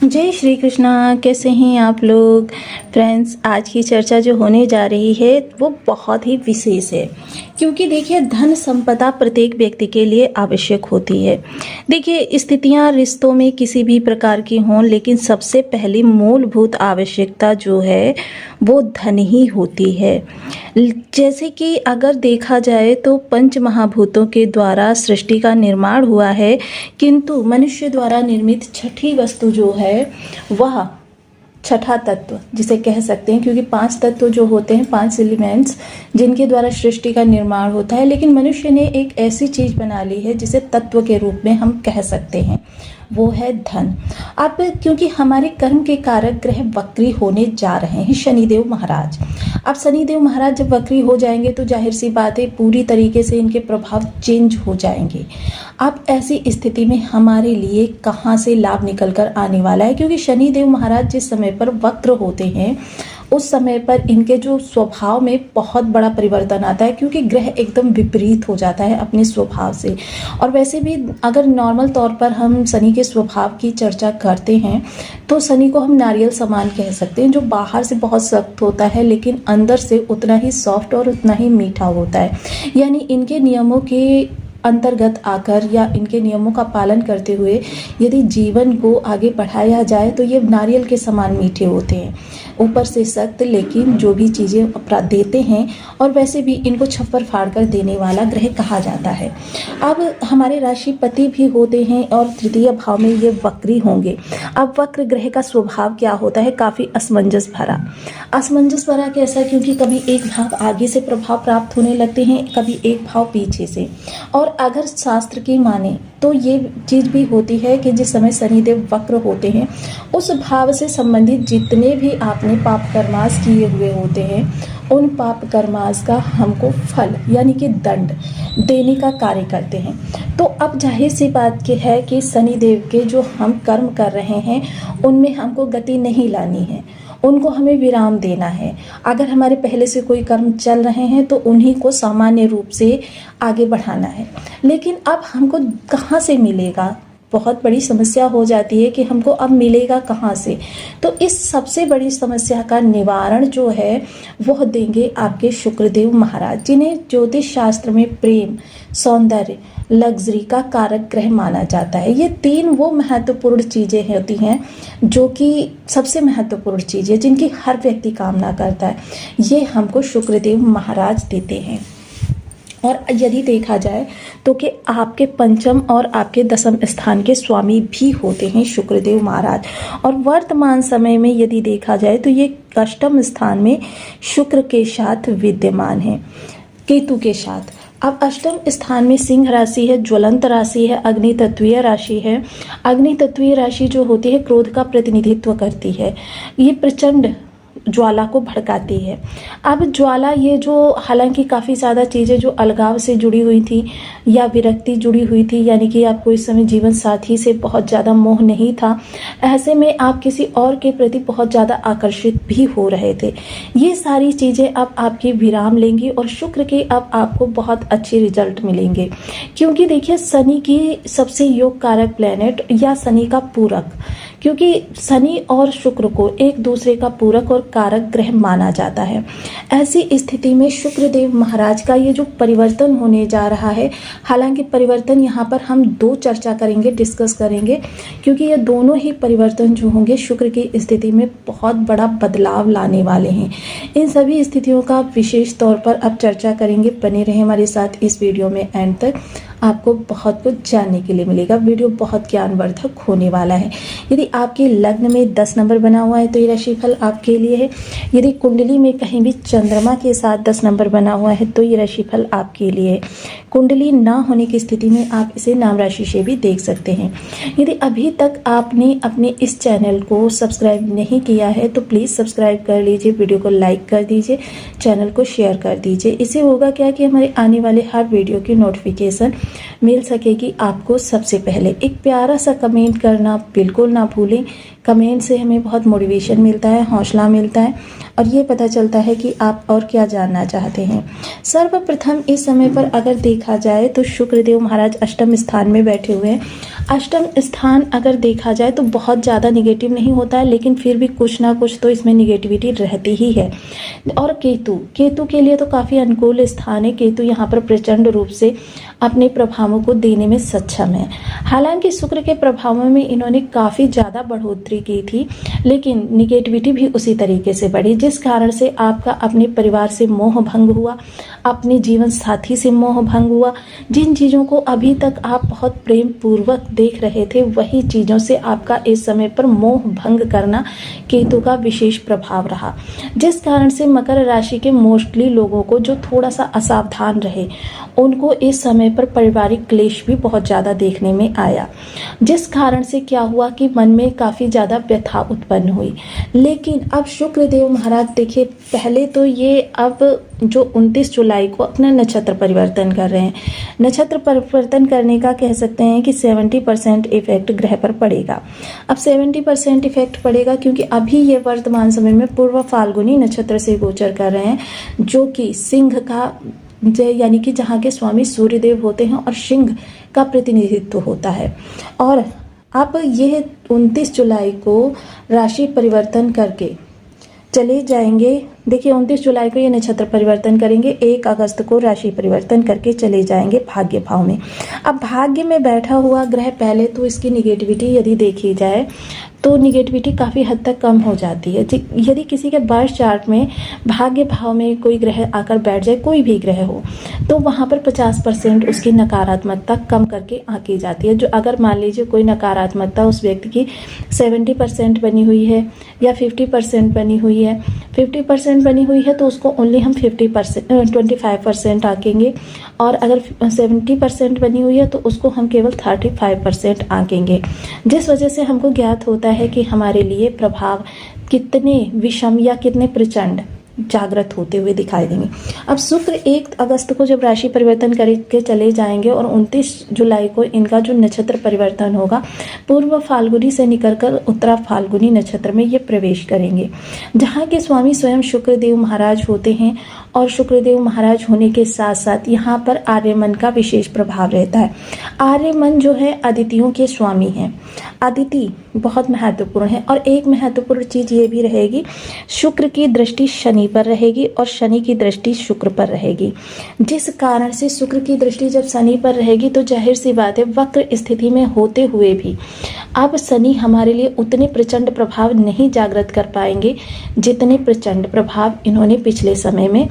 जय श्री कृष्णा। कैसे हैं आप लोग फ्रेंड्स। आज की चर्चा जो होने जा रही है वो बहुत ही विशेष है, क्योंकि देखिए धन संपदा प्रत्येक व्यक्ति के लिए आवश्यक होती है। देखिए स्थितियां रिश्तों में किसी भी प्रकार की हों, लेकिन सबसे पहली मूलभूत आवश्यकता जो है वो धन ही होती है। जैसे कि अगर देखा जाए तो पंच महाभूतों के द्वारा सृष्टि का निर्माण हुआ है, किंतु मनुष्य द्वारा निर्मित छठी वस्तु जो है वह छठा तत्व जिसे कह सकते हैं, क्योंकि 5 तत्व जो होते हैं, 5 एलिमेंट्स जिनके द्वारा सृष्टि का निर्माण होता है, लेकिन मनुष्य ने एक ऐसी चीज बना ली है जिसे तत्व के रूप में हम कह सकते हैं, वो है धन। अब क्योंकि हमारे कर्म के कारक ग्रह वक्री होने जा रहे हैं, शनिदेव महाराज। अब शनिदेव महाराज जब वक्री हो जाएंगे तो जाहिर सी बात है पूरी तरीके से इनके प्रभाव चेंज हो जाएंगे। अब ऐसी स्थिति में हमारे लिए कहाँ से लाभ निकल कर आने वाला है, क्योंकि शनिदेव महाराज जिस समय पर वक्र होते हैं उस समय पर इनके जो स्वभाव में बहुत बड़ा परिवर्तन आता है, क्योंकि ग्रह एकदम विपरीत हो जाता है अपने स्वभाव से। और वैसे भी अगर नॉर्मल तौर पर हम शनि के स्वभाव की चर्चा करते हैं तो शनि को हम नारियल समान कह सकते हैं, जो बाहर से बहुत सख्त होता है लेकिन अंदर से उतना ही सॉफ्ट और उतना ही मीठा होता है। यानी इनके नियमों के अंतर्गत आकर या इनके नियमों का पालन करते हुए यदि जीवन को आगे बढ़ाया जाए तो ये नारियल के समान मीठे होते हैं, ऊपर से सख्त, लेकिन जो भी चीज़ें अपराध देते हैं और वैसे भी इनको छप्पर फाड़ कर देने वाला ग्रह कहा जाता है। अब हमारे राशिपति भी होते हैं और तृतीय भाव में ये वक्री होंगे। अब वक्र ग्रह का स्वभाव क्या होता है, काफ़ी असमंजस भरा। असमंजस भरा कैसा, क्योंकि कभी एक भाव आगे से प्रभाव प्राप्त होने लगते हैं, कभी एक भाव पीछे से। और अगर शास्त्र की माने तो ये चीज भी होती है कि जिस समय शनिदेव वक्र होते हैं उस भाव से संबंधित जितने भी आपने पाप कर्मास किए हुए होते हैं उन पाप कर्मास का हमको फल यानी कि दंड देने का कार्य करते हैं। तो अब जाहिर सी बात की है कि शनिदेव के जो हम कर्म कर रहे हैं उनमें हमको गति नहीं लानी है, उनको हमें विराम देना है। अगर हमारे पहले से कोई कर्म चल रहे हैं तो उन्हीं को सामान्य रूप से आगे बढ़ाना है। लेकिन अब हमको कहाँ से मिलेगा, बहुत बड़ी समस्या हो जाती है कि हमको अब मिलेगा कहाँ से। तो इस सबसे बड़ी समस्या का निवारण जो है वह देंगे आपके शुक्रदेव महाराज, जिन्हें ज्योतिष शास्त्र में प्रेम, सौंदर्य, लग्जरी का कारक ग्रह माना जाता है। ये 3 वो महत्वपूर्ण चीज़ें होती हैं जो कि सबसे महत्वपूर्ण चीज़ें जिनकी हर व्यक्ति कामना करता है, ये हमको शुक्रदेव महाराज देते हैं। और यदि देखा जाए तो कि आपके पंचम और आपके दसम स्थान के स्वामी भी होते हैं शुक्रदेव महाराज। और वर्तमान समय में यदि देखा जाए तो ये अष्टम स्थान में शुक्र के साथ विद्यमान है, केतु के साथ। अब अष्टम स्थान में सिंह राशि है, ज्वलंत राशि है, अग्नि तत्वीय राशि है। अग्नि तत्वीय राशि जो होती है क्रोध का प्रतिनिधित्व करती है, ये प्रचंड ज्वाला को भड़काती है। अब ज्वाला ये जो हालांकि काफ़ी ज़्यादा चीज़ें जो अलगाव से जुड़ी हुई थी या विरक्ति जुड़ी हुई थी, यानी कि आपको इस समय जीवन साथी से बहुत ज़्यादा मोह नहीं था, ऐसे में आप किसी और के प्रति बहुत ज़्यादा आकर्षित भी हो रहे थे। ये सारी चीज़ें अब आपकी विराम लेंगी और शुक्र के अब आपको बहुत अच्छे रिजल्ट मिलेंगे, क्योंकि देखिए शनि की सबसे योग कारक प्लैनेट या शनि का पूरक, क्योंकि शनि और शुक्र को एक दूसरे का पूरक और कारक ग्रह माना जाता है। ऐसी स्थिति में शुक्रदेव महाराज का ये जो परिवर्तन होने जा रहा है, हालांकि परिवर्तन यहाँ पर हम 2 चर्चा करेंगे, डिस्कस करेंगे, क्योंकि ये दोनों ही परिवर्तन जो होंगे शुक्र की स्थिति में बहुत बड़ा बदलाव लाने वाले हैं। इन सभी स्थितियों का विशेष तौर पर अब चर्चा करेंगे। बने रहें हमारे साथ इस वीडियो में, एंड तक आपको बहुत कुछ जानने के लिए मिलेगा। वीडियो बहुत ज्ञानवर्धक होने वाला है। यदि आपके लग्न में 10 नंबर बना हुआ है तो ये राशिफल आपके लिए है। यदि कुंडली में कहीं भी चंद्रमा के साथ 10 नंबर बना हुआ है तो ये राशिफल आपके लिए है। कुंडली ना होने की स्थिति में आप इसे नाम राशि से भी देख सकते हैं। यदि अभी तक आपने अपने इस चैनल को सब्सक्राइब नहीं किया है तो प्लीज़ सब्सक्राइब कर लीजिए, वीडियो को लाइक कर दीजिए, चैनल को शेयर कर दीजिए। इससे होगा क्या कि हमारे आने वाले हर वीडियो की नोटिफिकेशन मिल सकेगी आपको। सबसे पहले एक प्यारा सा कमेंट करना बिल्कुल ना भूलें। कमेंट से हमें बहुत मोटिवेशन मिलता है, हौसला मिलता है और ये पता चलता है कि आप और क्या जानना चाहते हैं। सर्वप्रथम इस समय पर अगर देखा जाए तो शुक्रदेव महाराज अष्टम स्थान में बैठे हुए हैं। अष्टम स्थान अगर देखा जाए तो बहुत ज़्यादा निगेटिव नहीं होता है, लेकिन फिर भी कुछ ना कुछ तो इसमें निगेटिविटी रहती ही है। और केतु के लिए तो काफ़ी अनुकूल स्थान है। केतु यहाँ पर प्रचंड रूप से अपने प्रभावों को देने में सक्षम है। हालांकि शुक्र के प्रभावों में इन्होंने काफ़ी ज़्यादा बढ़ोतरी की थी, लेकिन निगेटिविटी भी उसी तरीके से बढ़ी, जिस कारण से आपका अपने परिवार से मोह भंग हुआ, अपने जीवन साथी से मोह भंग हुआ। जिन चीज़ों को अभी तक आप बहुत प्रेम पूर्वक देख रहे थे, वही चीज़ों से आपका इस समय पर मोह भंग करना केतु का विशेष प्रभाव रहा, जिस कारण से मकर राशि के मोस्टली लोगों को जो थोड़ा सा असावधान रहे, उनको इस समय पर पारिवारिक क्लेश भी बहुत ज़्यादा देखने में आया, जिस कारण से क्या हुआ कि मन में काफ़ी ज़्यादा व्यथा उत्पन्न हुई। लेकिन अब शुक्रदेव महाराज देखिए, पहले तो ये अब जो 29 जुलाई को अपना नक्षत्र परिवर्तन कर रहे हैं। नक्षत्र परिवर्तन करने का कह सकते हैं कि 70% इफेक्ट ग्रह पर पड़ेगा। अब 70% इफेक्ट पड़ेगा क्योंकि अभी ये वर्तमान समय में पूर्व फाल्गुनी नक्षत्र से गोचर कर रहे हैं, जो कि सिंह का यानी कि जहाँ के स्वामी सूर्यदेव होते हैं और सिंह का प्रतिनिधित्व होता है। और अब यह 29 जुलाई को राशि परिवर्तन करके चले जाएंगे। देखिए 29 जुलाई को ये नक्षत्र परिवर्तन करेंगे, 1 अगस्त को राशि परिवर्तन करके चले जाएंगे भाग्य भाव में। अब भाग्य में बैठा हुआ ग्रह, पहले तो इसकी निगेटिविटी यदि देखी जाए तो निगेटिविटी काफ़ी हद तक कम हो जाती है। यदि किसी के बर्थ चार्ट में भाग्य भाव में कोई ग्रह आकर बैठ जाए, कोई भी ग्रह हो, तो वहाँ पर 50% उसकी नकारात्मकता कम करके आकी जाती है। जो अगर मान लीजिए कोई नकारात्मकता उस व्यक्ति की 70% बनी हुई है या 50% बनी हुई है, 50% बनी हुई है तो उसको ओनली हम 25% आंकेंगे, और अगर 70% बनी हुई है तो उसको हम केवल 35% आंकेंगे। जिस वजह से हमको ज्ञात होता है कि हमारे लिए प्रभाव कितने विषम या कितने प्रचंड जागृत होते हुए दिखाई देंगे। अब शुक्र 1 अगस्त को जब राशि परिवर्तन करके चले जाएंगे और 29 जुलाई को इनका जो नक्षत्र परिवर्तन होगा, पूर्व फाल्गुनी से निकलकर उत्तरा फाल्गुनी नक्षत्र में ये प्रवेश करेंगे, जहाँ के स्वामी स्वयं शुक्रदेव महाराज होते हैं। और शुक्रदेव महाराज होने के साथ साथ यहाँ पर आर्यमन का विशेष प्रभाव रहता है। आर्यमन जो है अदितियों के स्वामी हैं। अदिति बहुत महत्वपूर्ण है। और एक महत्वपूर्ण चीज़ ये भी रहेगी, शुक्र की दृष्टि शनि पर रहेगी और शनि की दृष्टि शुक्र पर रहेगी, जिस कारण से शुक्र की दृष्टि जब शनि पर रहेगी तो जाहिर सी बात है, वक्र स्थिति में होते हुए भी अब शनि हमारे लिए उतने प्रचंड प्रभाव नहीं जागृत कर पाएंगे जितने प्रचंड प्रभाव इन्होंने पिछले समय में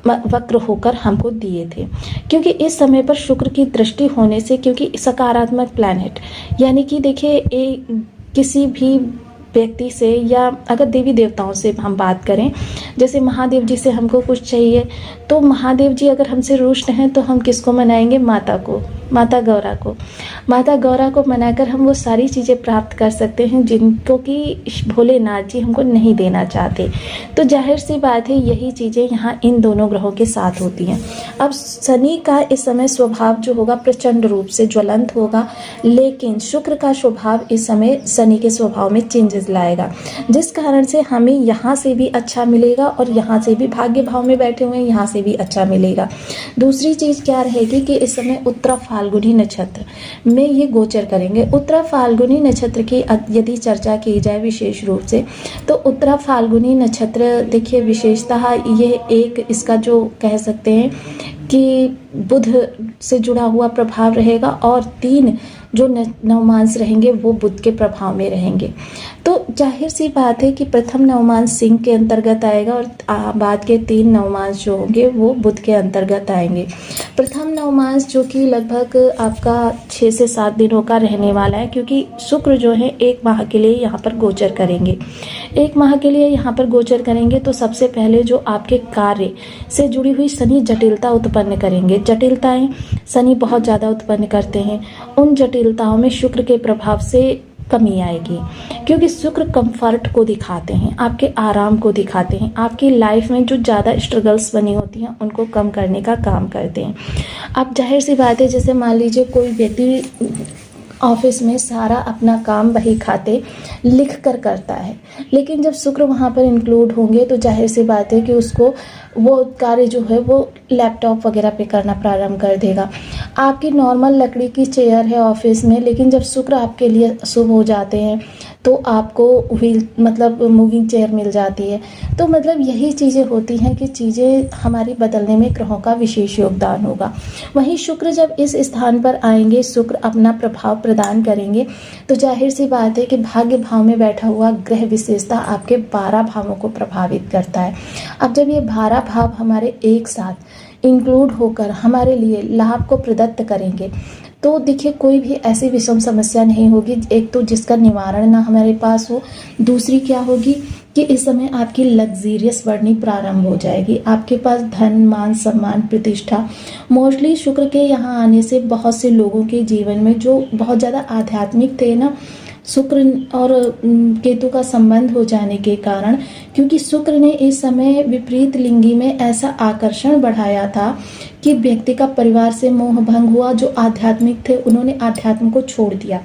वक्र होकर हमको दिए थे। क्योंकि इस समय पर शुक्र की दृष्टि होने से, क्योंकि सकारात्मक प्लैनेट, यानी कि देखिए किसी भी व्यक्ति से या अगर देवी देवताओं से हम बात करें, जैसे महादेव जी से हमको कुछ चाहिए तो महादेव जी अगर हमसे रुष्ट हैं तो हम किसको मनाएंगे? माता को, माता गौरा को। माता गौरा को मनाकर हम वो सारी चीज़ें प्राप्त कर सकते हैं जिनको कि भोलेनाथ जी हमको नहीं देना चाहते। तो जाहिर सी बात है यही चीज़ें यहाँ इन दोनों ग्रहों के साथ होती हैं। अब शनि का इस समय स्वभाव जो होगा प्रचंड रूप से ज्वलंत होगा, लेकिन शुक्र का स्वभाव इस समय शनि के स्वभाव में चेंजेस लाएगा, जिस कारण से हमें यहाँ से भी अच्छा मिलेगा और यहाँ से भी भाग्य भाव में बैठे हुए हैं, यहाँ से भी अच्छा मिलेगा। दूसरी चीज़ क्या रहेगी कि इस समय उत्तरा फाल्गुनी नक्षत्र में ये गोचर करेंगे। उत्तरा फाल्गुनी नक्षत्र की यदि चर्चा की जाए विशेष रूप से, तो उत्तरा फाल्गुनी नक्षत्र देखिए विशेषतः ये एक इसका जो कह सकते हैं कि बुध से जुड़ा हुआ प्रभाव रहेगा और 3 जो नवमांस रहेंगे वो बुध के प्रभाव में रहेंगे। तो जाहिर सी बात है कि प्रथम नवमांस सिंह के अंतर्गत आएगा और बाद के 3 नवमांस जो होंगे वो बुध के अंतर्गत आएंगे। प्रथम नवमांस जो कि लगभग आपका 6 से 7 दिनों का रहने वाला है, क्योंकि शुक्र जो है 1 माह के लिए यहाँ पर गोचर करेंगे। 1 माह के लिए यहाँ पर गोचर करेंगे तो सबसे पहले जो आपके कार्य से जुड़ी हुई शनि जटिलता उत्पन्न करेंगे। जटिलताएं शनि बहुत ज़्यादा उत्पन्न करते हैं, उन जटिलताओं में शुक्र के प्रभाव से कमी आएगी, क्योंकि शुक्र कंफर्ट को दिखाते हैं, आपके आराम को दिखाते हैं, आपकी लाइफ में जो ज़्यादा स्ट्रगल्स बनी होती हैं उनको कम करने का काम करते हैं। अब जाहिर सी बात है, जैसे मान लीजिए कोई व्यक्ति ऑफिस में सारा अपना काम बही खाते लिख कर करता है, लेकिन जब शुक्र वहाँ पर इंक्लूड होंगे तो जाहिर सी बात है कि उसको वो कार्य जो है वो लैपटॉप वगैरह पे करना प्रारंभ कर देगा। आपकी नॉर्मल लकड़ी की चेयर है ऑफिस में, लेकिन जब शुक्र आपके लिए शुभ हो जाते हैं तो आपको व्हील मतलब मूविंग चेयर मिल जाती है। तो मतलब यही चीज़ें होती हैं कि चीज़ें हमारी बदलने में ग्रहों का विशेष योगदान होगा। वहीं शुक्र जब इस स्थान पर आएंगे, शुक्र अपना प्रभाव प्रदान करेंगे, तो जाहिर सी बात है कि भाग्य भाव में बैठा हुआ ग्रह विशेषता आपके 12 भावों को प्रभावित करता है। अब जब ये 12 भाव हमारे एक साथ इंक्लूड होकर हमारे लिए लाभ को प्रदत्त करेंगे तो देखिए कोई भी ऐसी विषम समस्या नहीं होगी, एक तो जिसका निवारण ना हमारे पास हो, दूसरी क्या होगी कि इस समय आपकी लग्जीरियस बढ़नी प्रारंभ हो जाएगी। आपके पास धन, मान, सम्मान, प्रतिष्ठा, मोस्टली शुक्र के यहाँ आने से बहुत से लोगों के जीवन में जो बहुत ज़्यादा आध्यात्मिक थे ना, शुक्र और केतु का संबंध हो जाने के कारण, क्योंकि शुक्र ने इस समय विपरीत लिंगी में ऐसा आकर्षण बढ़ाया था कि व्यक्ति का परिवार से मोह भंग हुआ। जो आध्यात्मिक थे उन्होंने आध्यात्म को छोड़ दिया।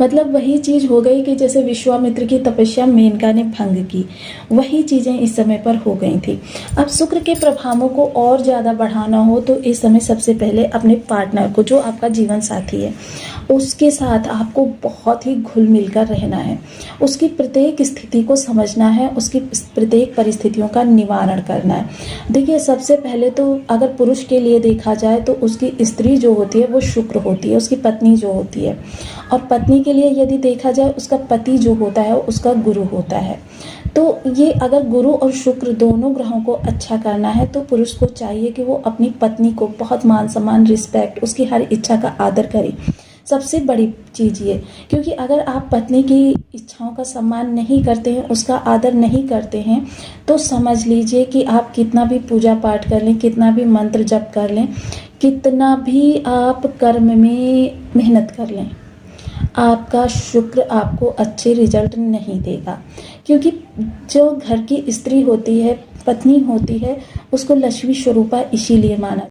मतलब वही चीज़ हो गई कि जैसे विश्वामित्र की तपस्या मेनका ने भंग की, वही चीज़ें इस समय पर हो गई थी। अब शुक्र के प्रभावों को और ज़्यादा बढ़ाना हो तो इस समय सबसे पहले अपने पार्टनर को, जो आपका जीवन साथी है, उसके साथ आपको बहुत ही घुल मिल कर रहना है। उसकी प्रत्येक स्थिति को समझना है, उसकी प्रत्येक परिस्थितियों का निवारण करना है। देखिए सबसे पहले तो अगर पुरुष के लिए देखा जाए तो उसकी स्त्री जो होती है वो शुक्र होती है, उसकी पत्नी जो होती है, और पत्नी के लिए यदि देखा जाए उसका पति जो होता है उसका गुरु होता है। तो ये अगर गुरु और शुक्र दोनों ग्रहों को अच्छा करना है तो पुरुष को चाहिए कि वो अपनी पत्नी को बहुत मान सम्मान, रिस्पेक्ट, उसकी हर इच्छा का आदर करे। सबसे बड़ी चीज़ ये, क्योंकि अगर आप पत्नी की इच्छाओं का सम्मान नहीं करते हैं, उसका आदर नहीं करते हैं, तो समझ लीजिए कि आप कितना भी पूजा पाठ कर लें, कितना भी मंत्र जप कर लें, कितना भी आप कर्म में मेहनत कर लें, आपका शुक्र आपको अच्छे रिजल्ट नहीं देगा। क्योंकि जो घर की स्त्री होती है, पत्नी होती है, उसको लक्ष्मी स्वरूपा इसीलिए माना